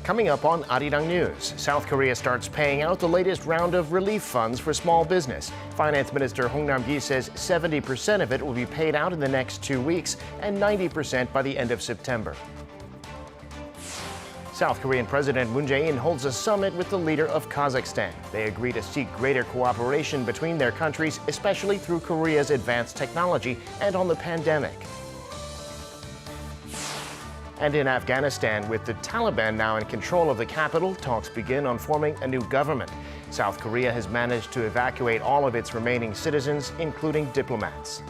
Coming up on Arirang News, South Korea starts paying out the latest round of relief funds for small business. Finance Minister Hong Nam-gi says 70% of it will be paid out in the next 2 weeks and 90% by the end of September. South Korean President Moon Jae-in holds a summit with the leader of Kazakhstan. They agree to seek greater cooperation between their countries, especially through Korea's advanced technology and on the pandemic. And in Afghanistan, with the Taliban now in control of the capital, talks begin on forming a new government. South Korea has managed to evacuate all of its remaining citizens, including diplomats.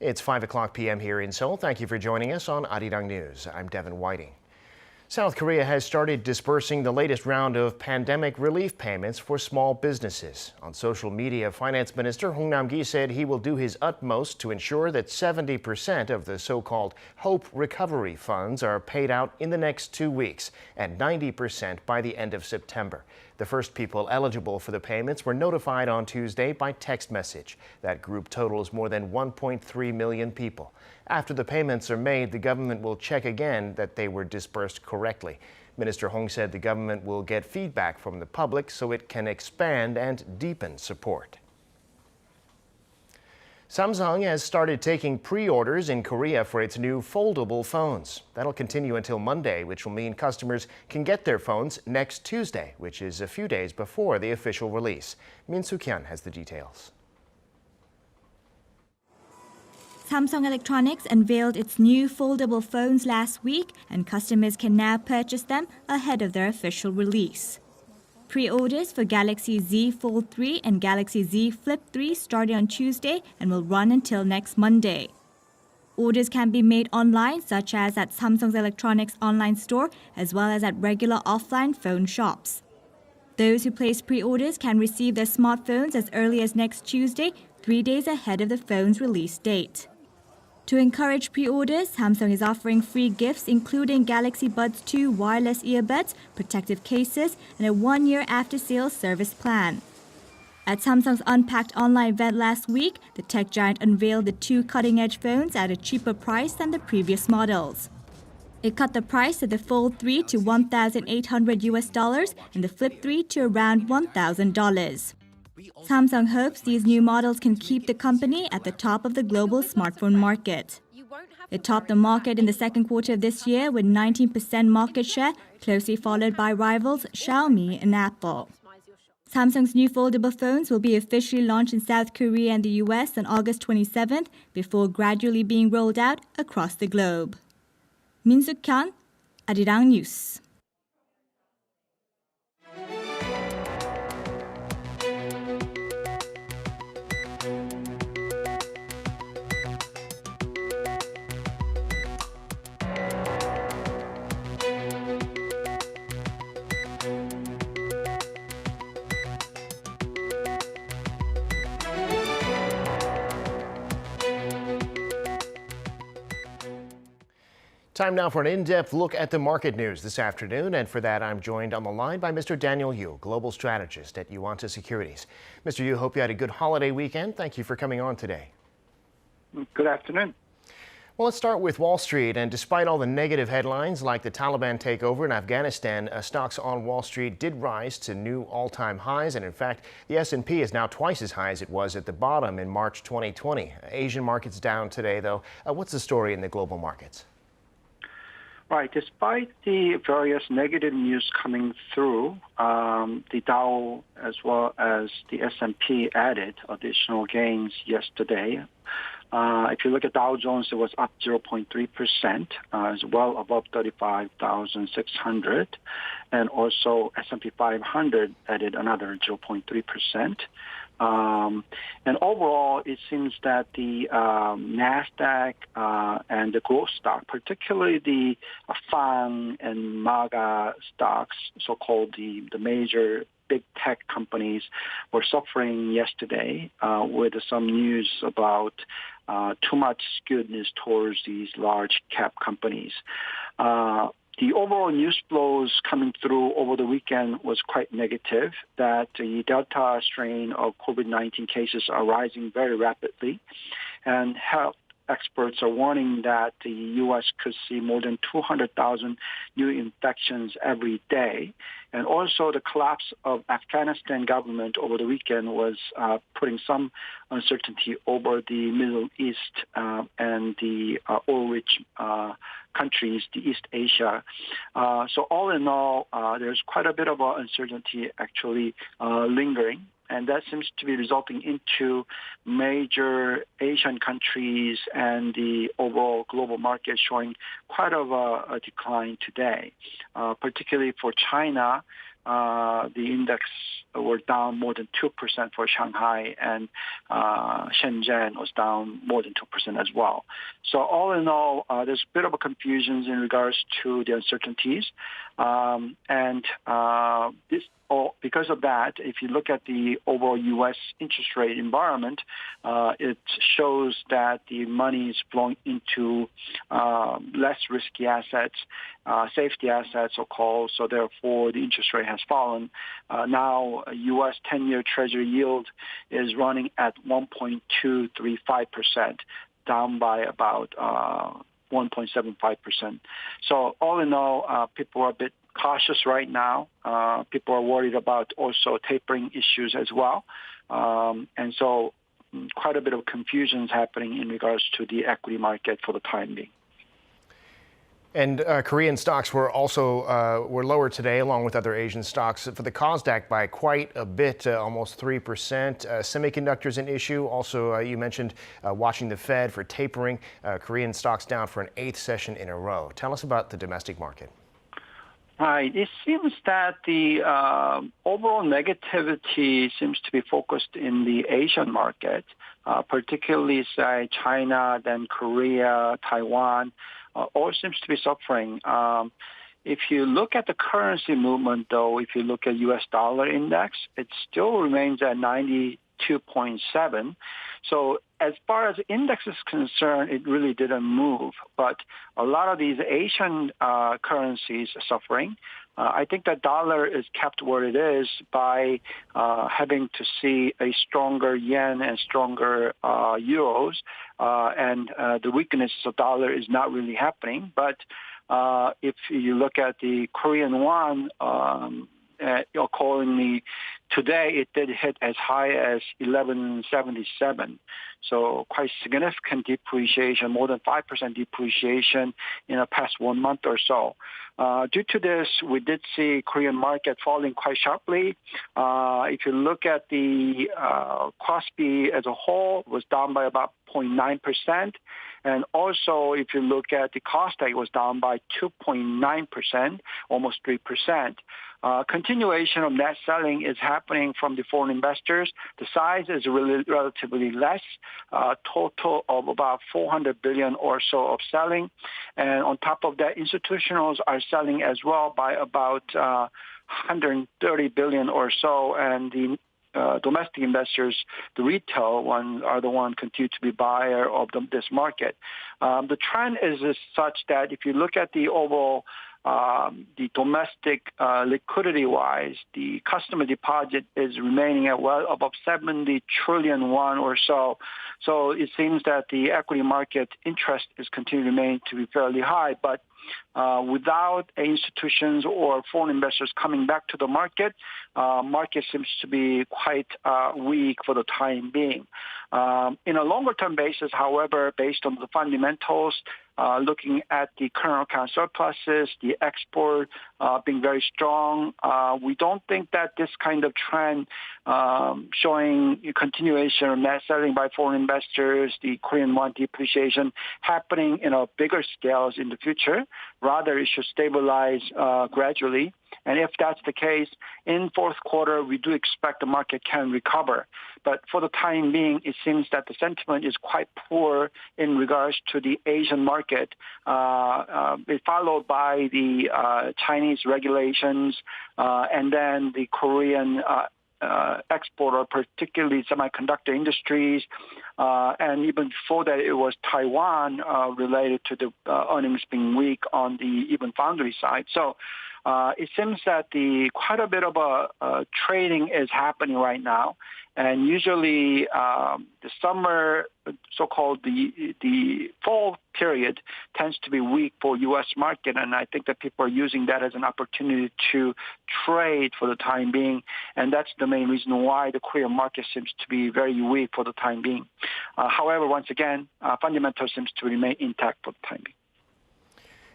It's 5 p.m. here in Seoul. Thank you for joining us on Arirang News. I'm Devin Whiting. South Korea has started dispersing the latest round of pandemic relief payments for small businesses. On social media, Finance Minister Hong Nam-gi said he will do his utmost to ensure that 70% of the so-called Hope Recovery funds are paid out in the next 2 weeks and 90% by the end of September. The first people eligible for the payments were notified on Tuesday by text message. That group totals more than 1.3 million people. After the payments are made, the government will check again that they were dispersed correctly. Minister Hong said the government will get feedback from the public so it can expand and deepen support. Samsung has started taking pre-orders in Korea for its new foldable phones. That'll continue until Monday, which will mean customers can get their phones next Tuesday, which is a few days before the official release. Min Soo-kyun has the details. Samsung Electronics unveiled its new foldable phones last week, and customers can now purchase them ahead of their official release. Pre-orders for Galaxy Z Fold 3 and Galaxy Z Flip 3 started on Tuesday and will run until next Monday. Orders can be made online, such as at Samsung Electronics online store, as well as at regular offline phone shops. Those who place pre-orders can receive their smartphones as early as next Tuesday, 3 days ahead of the phone's release date. To encourage pre-orders, Samsung is offering free gifts including Galaxy Buds 2 wireless earbuds, protective cases, and a 1-year after-sales service plan. At Samsung's Unpacked online event last week, the tech giant unveiled the 2 cutting-edge phones at a cheaper price than the previous models. It cut the price of the Fold 3 to $1,800 and the Flip 3 to around $1,000. Samsung hopes these new models can keep the company at the top of the global smartphone market. It topped the market in the second quarter of this year with 19% market share, closely followed by rivals Xiaomi and Apple. Samsung's new foldable phones will be officially launched in South Korea and the US on August 27th before gradually being rolled out across the globe. Min Soo-kyun, Arirang News. Time now for an in-depth look at the market news this afternoon, and for that I'm joined on the line by Mr. Daniel Yu, Global Strategist at Yuanta Securities. Mr. Yu, hope you had a good holiday weekend. Thank you for coming on today. Good afternoon. Well, let's start with Wall Street, and despite all the negative headlines like the Taliban takeover in Afghanistan, stocks on Wall Street did rise to new all-time highs, and in fact, the S&P is now twice as high as it was at the bottom in March 2020. Asian markets down today, though. What's the story in the global markets? Right. Despite the various negative news coming through, the Dow as well as the S&P added additional gains yesterday. If you look at Dow Jones, it was up 0.3%, as well above 35,600. And also S&P 500 added another 0.3%. And overall, it seems that the NASDAQ and the growth stock, particularly the FANG and MAGA stocks, so-called the major big tech companies, were suffering yesterday with some news about too much skewness towards these large cap companies. The overall news flows coming through over the weekend was quite negative, that the Delta strain of COVID-19 cases are rising very rapidly and experts are warning that the U.S. could see more than 200,000 new infections every day. And also the collapse of Afghanistan government over the weekend was putting some uncertainty over the Middle East and the oil-rich countries, the East Asia. So all in all, there's quite a bit of uncertainty actually lingering. And that seems to be resulting into major Asian countries and the overall global market showing quite of a decline today. Particularly for China, the index were down more than 2% for Shanghai, and Shenzhen was down more than 2% as well. So all in all, there's a bit of a confusion in regards to the uncertainties. Because of that, if you look at the overall U.S. interest rate environment, it shows that the money is flowing into less risky assets, safety assets, so-called. So therefore, the interest rate has fallen. Now, U.S. 10-year Treasury yield is running at 1.235%, down by about 1.75%. So all in all, people are a bit cautious right now. People are worried about also tapering issues as well. And so quite a bit of confusion is happening in regards to the equity market for the time being. And Korean stocks were also were lower today, along with other Asian stocks, for the Kosdaq by quite a bit, almost 3%. Semiconductors an issue. Also, you mentioned watching the Fed for tapering. Korean stocks down for an 8th session in a row. Tell us about the domestic market. Right. It seems that the overall negativity seems to be focused in the Asian market, particularly, say, China, then Korea, Taiwan. All seems to be suffering. If you look at the currency movement, though, if you look at U.S. dollar index, it still remains at 92.7. So as far as the index is concerned, it really didn't move. But a lot of these Asian currencies are suffering. I think that dollar is kept where it is by having to see a stronger yen and stronger euros. And the weakness of dollar is not really happening. But if you look at the Korean won, accordingly, today it did hit as high as 1177. So quite significant depreciation, more than 5% depreciation in the past 1 month or so. Due to this, we did see Korean market falling quite sharply. If you look at the KOSPI as a whole, was down by about 0.9%. And also, if you look at the Kosdaq, it was down by 2.9%, almost 3%. Continuation of net selling is happening from the foreign investors. The size is really relatively less, total of about 400 billion or so of selling. And on top of that, institutionals are selling as well by about 130 billion or so. And the domestic investors, the retail ones, are the ones continue to be buyer of this market. The trend is such that if you look at the overall the domestic liquidity-wise, the customer deposit is remaining at well above 70 trillion won or so. So it seems that the equity market interest is continuing to remain to be fairly high. But without institutions or foreign investors coming back to the market, market seems to be quite weak for the time being. In a longer-term basis, however, based on the fundamentals, looking at the current account surpluses, the export being very strong, we don't think that this kind of trend showing continuation of net selling by foreign investors, the Korean won depreciation happening in a bigger scales in the future. Rather, it should stabilize gradually. And if that's the case, in fourth quarter, we do expect the market can recover. But for the time being, it seems that the sentiment is quite poor in regards to the Asian market. It's followed by the Chinese regulations and then the Korean exporter, particularly semiconductor industries. And even before that, it was Taiwan related to the earnings being weak on the even foundry side. So it seems that quite a bit of trading is happening right now. And usually the summer, so-called the fall period, tends to be weak for U.S. market, and I think that people are using that as an opportunity to trade for the time being, and that's the main reason why the Korean market seems to be very weak for the time being. However, once again, fundamentals seems to remain intact for the time being.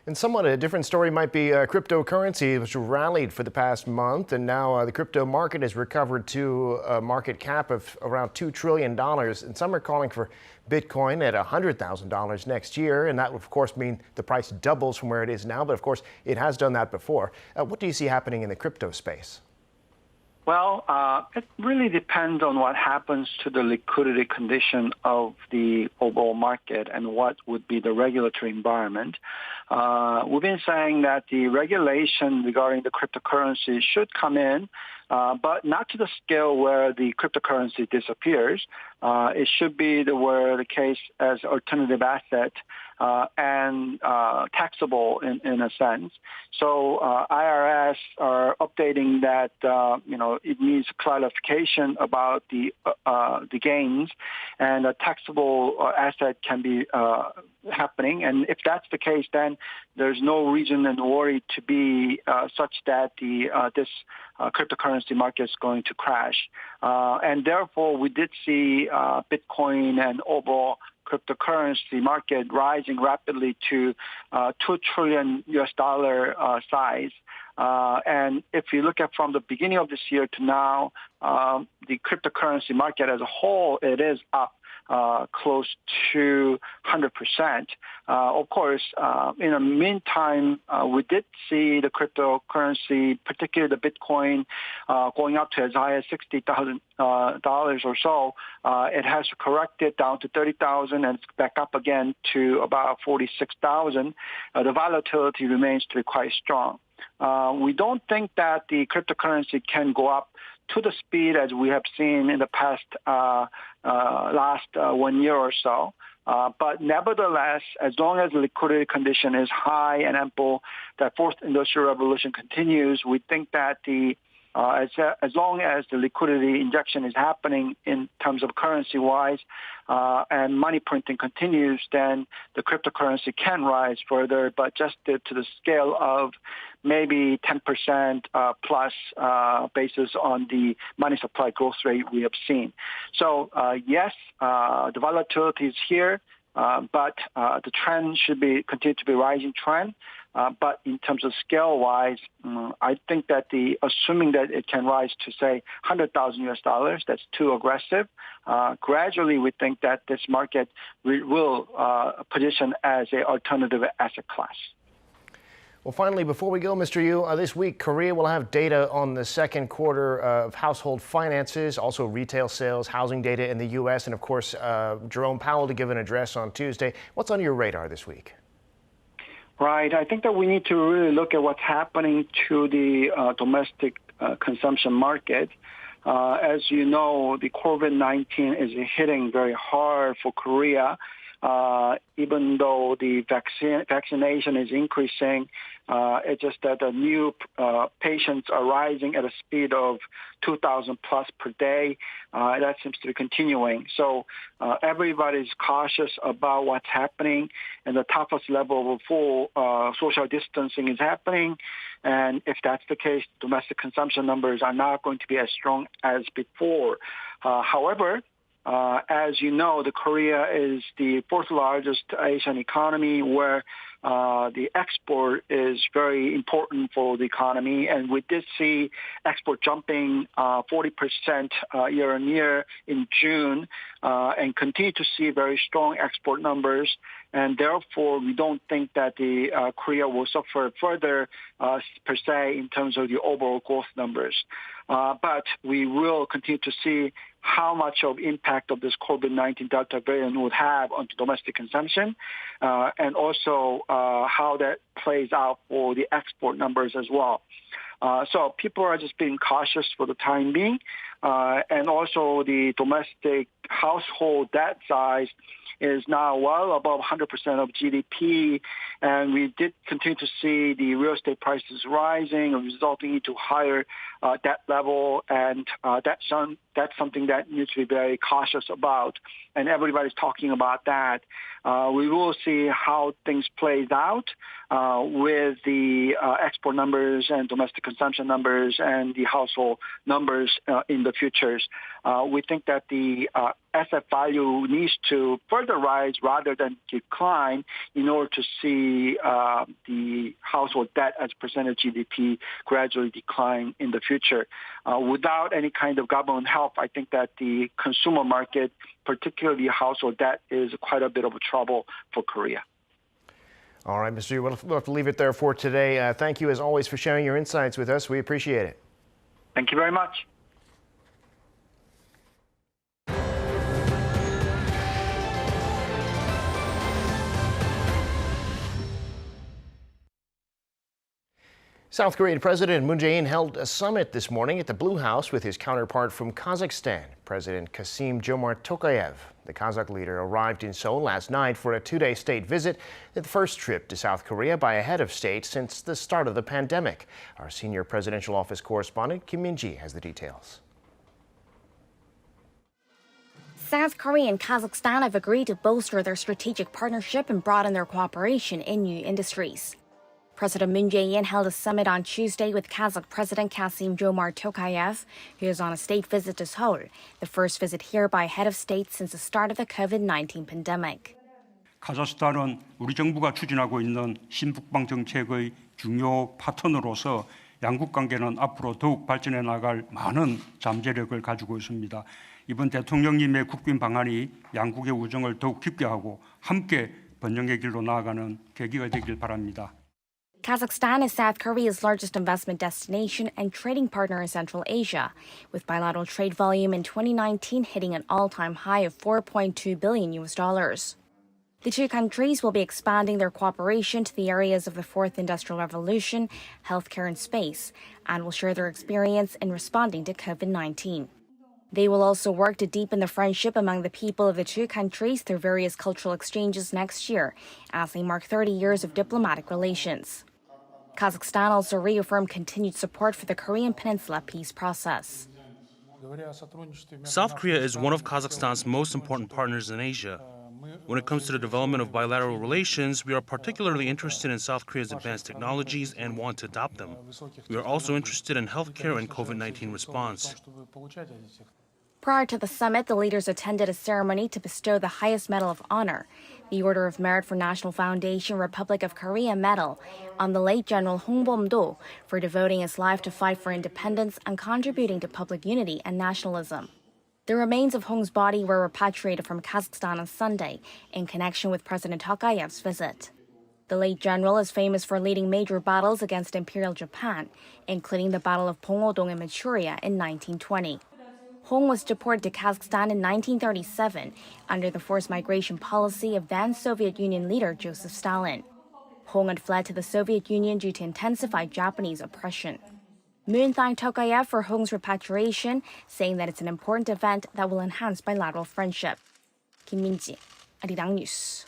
And somewhat a different story might be cryptocurrency, which rallied for the past month, and now the crypto market has recovered to a market cap of around $2 trillion. And some are calling for Bitcoin at $100,000 next year, and that would, of course, mean the price doubles from where it is now. But, of course, it has done that before. What do you see happening in the crypto space? Well, it really depends on what happens to the liquidity condition of the overall market and what would be the regulatory environment. We've been saying that the regulation regarding the cryptocurrency should come in, but not to the scale where the cryptocurrency disappears. It should be where the case as alternative asset and taxable in a sense. So IRS are updating that it needs clarification about the gains, and a taxable asset can be happening. And if that's the case, then there's no reason and worry to be such that this cryptocurrency market is going to crash. And therefore, we did see Bitcoin and overall cryptocurrency market rising rapidly to $2 trillion size. And if you look at from the beginning of this year to now, the cryptocurrency market as a whole, it is up close to 100%. Of course, in the meantime, we did see the cryptocurrency, particularly the Bitcoin, going up to as high as $60,000 or so. It has corrected down to 30,000 and it's back up again to about 46,000. The volatility remains to be quite strong. We don't think that the cryptocurrency can go up to the speed as we have seen in the past last 1 year or so. But nevertheless, as long as the liquidity condition is high and ample, that fourth industrial revolution continues, we think that as long as the liquidity injection is happening in terms of currency-wise and money printing continues, then the cryptocurrency can rise further, but just to the scale of maybe 10% plus basis on the money supply growth rate we have seen. So yes, the volatility is here, but the trend should continue to be rising trend. But in terms of scale-wise, I think that assuming that it can rise to say $100,000, that's too aggressive. Gradually, we think that this market will position as an alternative asset class. Well, finally, before we go, Mr. Yu, this week Korea will have data on the second quarter of household finances, also retail sales, housing data in the U.S., and of course, Jerome Powell to give an address on Tuesday. What's on your radar this week? Right. I think that we need to really look at what's happening to the domestic consumption market. As you know, the COVID-19 is hitting very hard for Korea. Even though the vaccination is increasing, it's just that the new patients are rising at a speed of 2,000 plus per day. That seems to be continuing. So everybody's cautious about what's happening, and the toughest level of full social distancing is happening. And if that's the case, domestic consumption numbers are not going to be as strong as before. However, as you know, Korea is the fourth largest Asian economy where the export is very important for the economy. And we did see export jumping 40% year on year in June and continue to see very strong export numbers. And therefore, we don't think that Korea will suffer further per se in terms of the overall growth numbers. But we will continue to see how much of impact of this COVID-19 Delta variant would have on domestic consumption, and also how that plays out for the export numbers as well. So people are just being cautious for the time being, and also the domestic household debt size is now well above 100% of GDP, and we did continue to see the real estate prices rising, resulting into higher debt level, and that's something that needs to be very cautious about, and everybody's talking about that. We will see how things plays out with the export numbers and domestic consumption numbers and the household numbers in the futures. We think that the asset value needs to further rise rather than decline in order to see the household debt as percentage of GDP gradually decline in the future. Without any kind of government help, I think that the consumer market, particularly household debt, is quite a bit of a trouble for Korea. All right, Mr. Yu, we'll have to leave it there for today. Thank you, as always, for sharing your insights with us. We appreciate it. Thank you very much. South Korean President Moon Jae-in held a summit this morning at the Blue House with his counterpart from Kazakhstan, President Kassym-Jomart Tokayev. The Kazakh leader arrived in Seoul last night for a two-day state visit, the first trip to South Korea by a head of state since the start of the pandemic. Our senior presidential office correspondent Kim Min-ji has the details. South Korea and Kazakhstan have agreed to bolster their strategic partnership and broaden their cooperation in new industries. President Moon Jae-in held a summit on Tuesday with Kazakh President Kassym-Jomart Tokayev, who is on a state visit to Seoul, the first visit here by a head of state since the start of the COVID-19 pandemic. 카자흐스탄은 우리 정부가 추진하고 있는 신북방 정책의 중요 파트너로서 양국 관계는 앞으로 더욱 발전해 나갈 많은 잠재력을 가지고 있습니다. 이번 대통령님의 국빈 방한이 양국의 우정을 더욱 깊게 하고 함께 번영의 길로 나아가는 계기가 되길 바랍니다. Kazakhstan is South Korea's largest investment destination and trading partner in Central Asia, with bilateral trade volume in 2019 hitting an all-time high of $4.2 billion. The two countries will be expanding their cooperation to the areas of the Fourth Industrial Revolution, healthcare and space, and will share their experience in responding to COVID-19. They will also work to deepen the friendship among the people of the two countries through various cultural exchanges next year, as they mark 30 years of diplomatic relations. Kazakhstan also reaffirmed continued support for the Korean Peninsula peace process. South Korea is one of Kazakhstan's most important partners in Asia. When it comes to the development of bilateral relations, we are particularly interested in South Korea's advanced technologies and want to adopt them. We are also interested in healthcare and COVID-19 response. Prior to the summit, the leaders attended a ceremony to bestow the highest Medal of Honor, the Order of Merit for National Foundation Republic of Korea Medal, on the late General Hong Bom-do for devoting his life to fight for independence and contributing to public unity and nationalism. The remains of Hong's body were repatriated from Kazakhstan on Sunday in connection with President Tokayev's visit. The late general is famous for leading major battles against Imperial Japan, including the Battle of Ponghodong in Manchuria in 1920. Hong was deported to Kazakhstan in 1937 under the forced migration policy of then Soviet Union leader Joseph Stalin. Hong had fled to the Soviet Union due to intensified Japanese oppression. Moon thanked Tokayev for Hong's repatriation, saying that it's an important event that will enhance bilateral friendship. Kim Min-ji, Arirang News.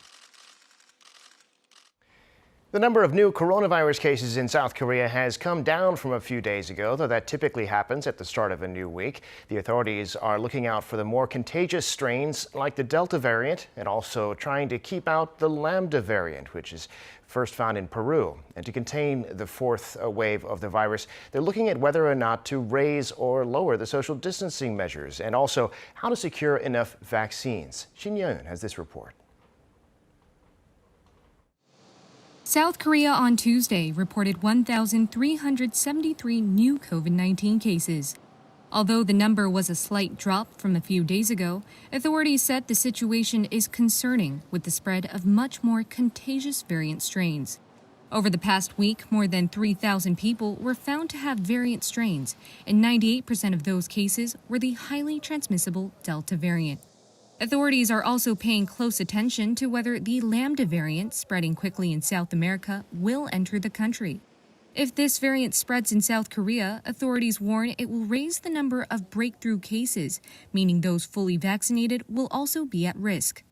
The number of new coronavirus cases in South Korea has come down from a few days ago, though that typically happens at the start of a new week. The authorities are looking out for the more contagious strains like the Delta variant and also trying to keep out the Lambda variant, which is first found in Peru. And to contain the fourth wave of the virus, they're looking at whether or not to raise or lower the social distancing measures and also how to secure enough vaccines. Shin Yeon has this report. South Korea on Tuesday reported 1,373 new COVID-19 cases. Although the number was a slight drop from a few days ago, authorities said the situation is concerning with the spread of much more contagious variant strains. Over the past week, more than 3,000 people were found to have variant strains, and 98% of those cases were the highly transmissible Delta variant. Authorities are also paying close attention to whether the Lambda variant, spreading quickly in South America, will enter the country. If this variant spreads in South Korea, authorities warn it will raise the number of breakthrough cases, meaning those fully vaccinated will also be at risk.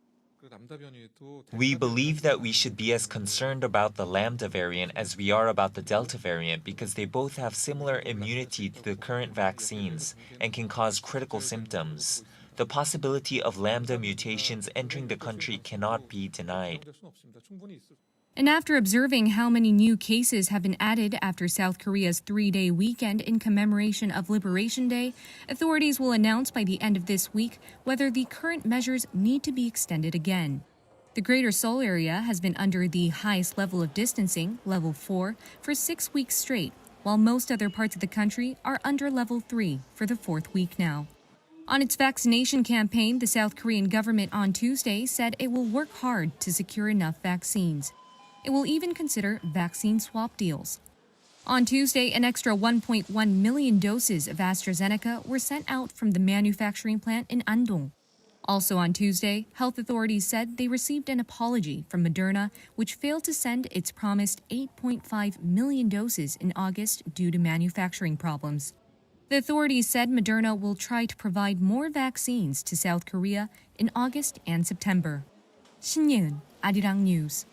We believe that we should be as concerned about the Lambda variant as we are about the Delta variant because they both have similar immunity to the current vaccines and can cause critical symptoms. The possibility of Lambda mutations entering the country cannot be denied. And after observing how many new cases have been added after South Korea's three-day weekend in commemoration of Liberation Day, authorities will announce by the end of this week whether the current measures need to be extended again. The Greater Seoul area has been under the highest level of distancing, level 4, for 6 weeks straight, while most other parts of the country are under level 3 for the fourth week now. On its vaccination campaign, the South Korean government on Tuesday said it will work hard to secure enough vaccines. It will even consider vaccine swap deals. On Tuesday, an extra 1.1 million doses of AstraZeneca were sent out from the manufacturing plant in Andong. Also on Tuesday, health authorities said they received an apology from Moderna, which failed to send its promised 8.5 million doses in August due to manufacturing problems. The authorities said Moderna will try to provide more vaccines to South Korea in August and September. Shin Yeun, Arirang News.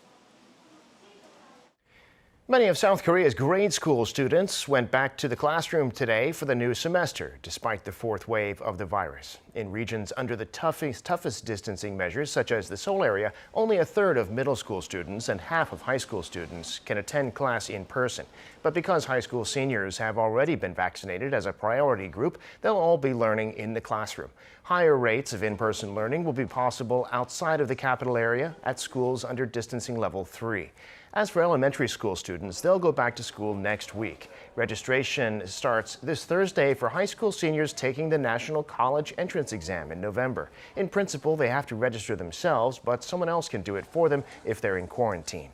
Many of South Korea's grade school students went back to the classroom today for the new semester, despite the fourth wave of the virus. In regions under the toughest distancing measures, such as the Seoul area, only a third of middle school students and half of high school students can attend class in person. But because high school seniors have already been vaccinated as a priority group, they'll all be learning in the classroom. Higher rates of in-person learning will be possible outside of the capital area at schools under distancing level 3. As for elementary school students, they'll go back to school next week. Registration starts this Thursday for high school seniors taking the National College Entrance Exam in November. In principle, they have to register themselves, but someone else can do it for them if they're in quarantine.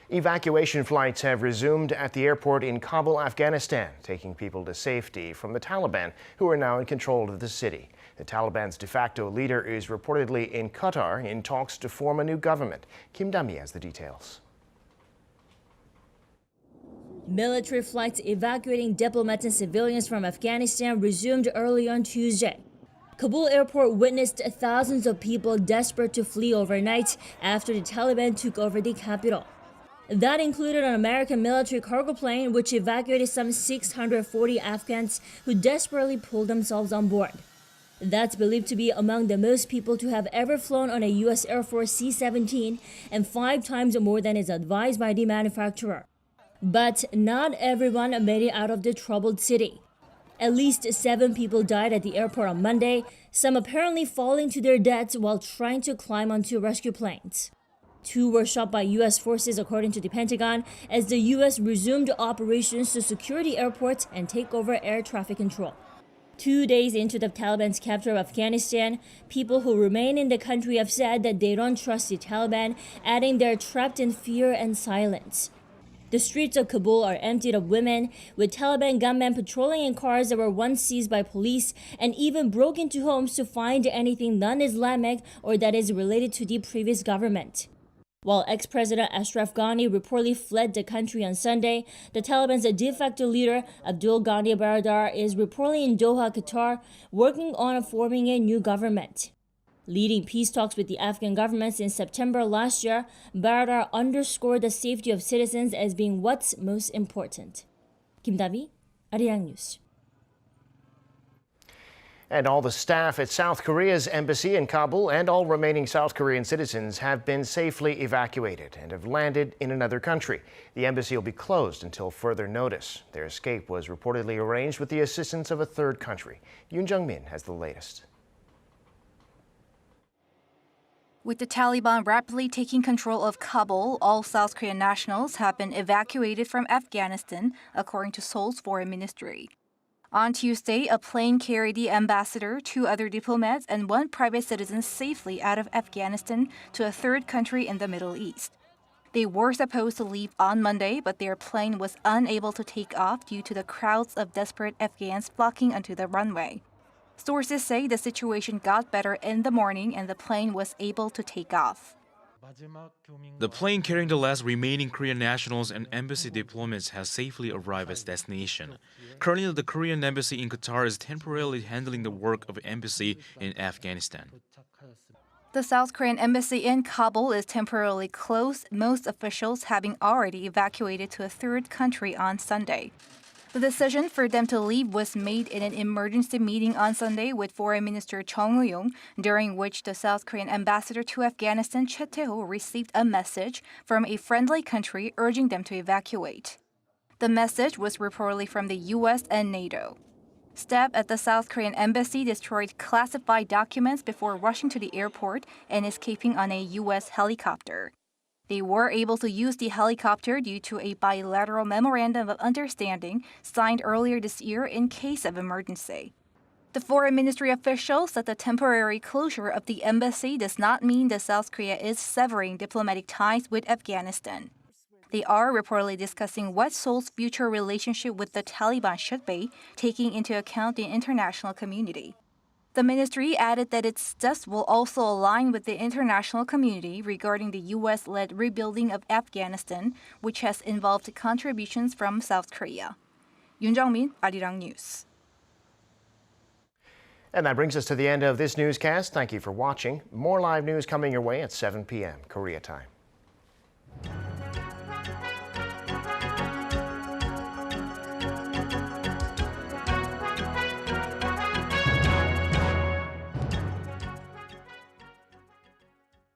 Evacuation flights have resumed at the airport in Kabul, Afghanistan, taking people to safety from the Taliban, who are now in control of the city. The Taliban's de facto leader is reportedly in Qatar in talks to form a new government. Kim Dami has the details. Military flights evacuating diplomats and civilians from Afghanistan resumed early on Tuesday. Kabul airport witnessed thousands of people desperate to flee overnight after the Taliban took over the capital. That included an American military cargo plane which evacuated some 640 Afghans who desperately pulled themselves on board. That's believed to be among the most people to have ever flown on a U.S. Air Force C-17 and 5 times more than is advised by the manufacturer. But not everyone made it out of the troubled city. At least 7 people died at the airport on Monday, some apparently falling to their deaths while trying to climb onto rescue planes. 2 were shot by U.S. forces, according to the Pentagon, as the U.S. resumed operations to secure the airport and take over air traffic control. 2 days into the Taliban's capture of Afghanistan, people who remain in the country have said that they don't trust the Taliban, adding they're trapped in fear and silence. The streets of Kabul are emptied of women, with Taliban gunmen patrolling in cars that were once seized by police and even broke into homes to find anything non-Islamic or that is related to the previous government. While ex-President Ashraf Ghani reportedly fled the country on Sunday, the Taliban's de facto leader, Abdul Ghani Baradar, is reportedly in Doha, Qatar, working on forming a new government. Leading peace talks with the Afghan government since September last year, Baradar underscored the safety of citizens as being what's most important. Kim Da-mi, Arirang News. And all the staff at South Korea's embassy in Kabul and all remaining South Korean citizens have been safely evacuated and have landed in another country. The embassy will be closed until further notice. Their escape was reportedly arranged with the assistance of a third country. Yoon Jung-min has the latest. With the Taliban rapidly taking control of Kabul, all South Korean nationals have been evacuated from Afghanistan, according to Seoul's foreign ministry. On Tuesday, a plane carried the ambassador, 2 other diplomats, and 1 private citizen safely out of Afghanistan to a third country in the Middle East. They were supposed to leave on Monday, but their plane was unable to take off due to the crowds of desperate Afghans flocking onto the runway. Sources say the situation got better in the morning and the plane was able to take off. The plane carrying the last remaining Korean nationals and embassy diplomats has safely arrived at its destination. Currently, the Korean embassy in Qatar is temporarily handling the work of embassy in Afghanistan. The South Korean embassy in Kabul is temporarily closed, most officials having already evacuated to a third country on Sunday. The decision for them to leave was made in an emergency meeting on Sunday with Foreign Minister Chung Eui-yong, during which the South Korean ambassador to Afghanistan, Choi Tae-ho, received a message from a friendly country urging them to evacuate. The message was reportedly from the U.S. and NATO. Staff at the South Korean embassy destroyed classified documents before rushing to the airport and escaping on a U.S. helicopter. They were able to use the helicopter due to a bilateral memorandum of understanding signed earlier this year in case of emergency. The foreign ministry official said the temporary closure of the embassy does not mean that South Korea is severing diplomatic ties with Afghanistan. They are reportedly discussing what Seoul's future relationship with the Taliban should be, taking into account the international community. The ministry added that its steps will also align with the international community regarding the U.S.-led rebuilding of Afghanistan, which has involved contributions from South Korea. Yoon Jung-min, Arirang News. And that brings us to the end of this newscast. Thank you for watching. More live news coming your way at 7 p.m. Korea time.